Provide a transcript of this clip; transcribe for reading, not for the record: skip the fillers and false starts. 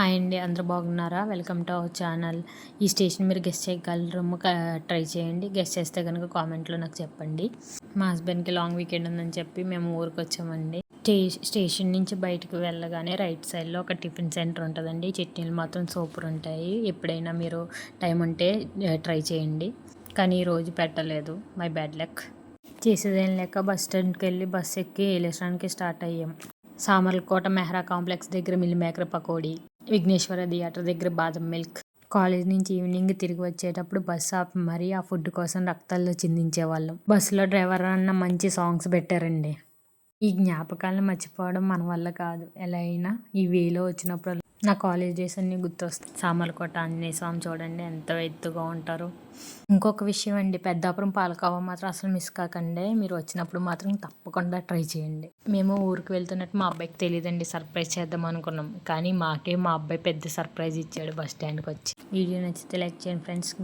Hi అండి, అందరూ బాగున్నారా? Welcome to our channel. ఈ స్టేషన్ మీరు గెస్ట్ చేయగలరేమో ట్రై చేయండి. గెస్ట్ చేస్తే కనుక కామెంట్లో నాకు చెప్పండి. మా హస్బెండ్కి లాంగ్ వీకెండ్ ఉందని చెప్పి మేము ఊరికి వచ్చామండి. స్టేషన్ నుంచి బయటకు వెళ్ళగానే రైట్ సైడ్లో ఒక టిఫిన్ సెంటర్ ఉంటుందండి. చట్నీలు మాత్రం సూపర్ ఉంటాయి. ఎప్పుడైనా మీరు టైం ఉంటే ట్రై చేయండి. కానీ ఈరోజు పెట్టలేదు, మై బ్యాడ్ లక్. చేసేదేం లేక బస్ స్టాండ్కి వెళ్ళి బస్ ఎక్కి ఏలేశ్వరానికి స్టార్ట్ అయ్యాం. సామర్లకోట మెహ్రా కాంప్లెక్స్ దగ్గర meal maker pakodi, Vighneswara theatre దగ్గర బాదం మిల్క్. కాలేజ్ నుంచి ఈవినింగ్ తిరిగి వచ్చేటప్పుడు బస్సు ఆపి మరీ ఆ ఫుడ్ కోసం రక్తాల్లో చిందించేవాళ్ళం. బస్సులో డ్రైవర్ అన్న మంచి సాంగ్స్ పెట్టారండి. ఈ జ్ఞాపకాలను మర్చిపోవడం మన వల్ల కాదు. ఎలా అయినా ఈ వేలో వచ్చినప్పుడు నా కాలేజ్ డేస్ అన్నీ గుర్తొస్తాయి. సామర్లకోట ఆంజనేయ స్వామి చూడండి ఎంత ఎత్తుగా ఉంటారు. ఇంకొక విషయం అండి, పెద్దాపురం పాలకోవా మాత్రం అసలు మిస్ కాకండి. మీరు వచ్చినప్పుడు మాత్రం తప్పకుండా ట్రై చేయండి. మేము ఊరికి వెళ్తున్నట్టు మా అబ్బాయికి తెలియదండి, సర్ప్రైజ్ చేద్దాం అనుకున్నాం. కానీ మా అబ్బాయి పెద్ద సర్ప్రైజ్ ఇచ్చాడు బస్ స్టాండ్కి వచ్చి. వీడియో నచ్చితే లైక్ చేయండి ఫ్రెండ్స్.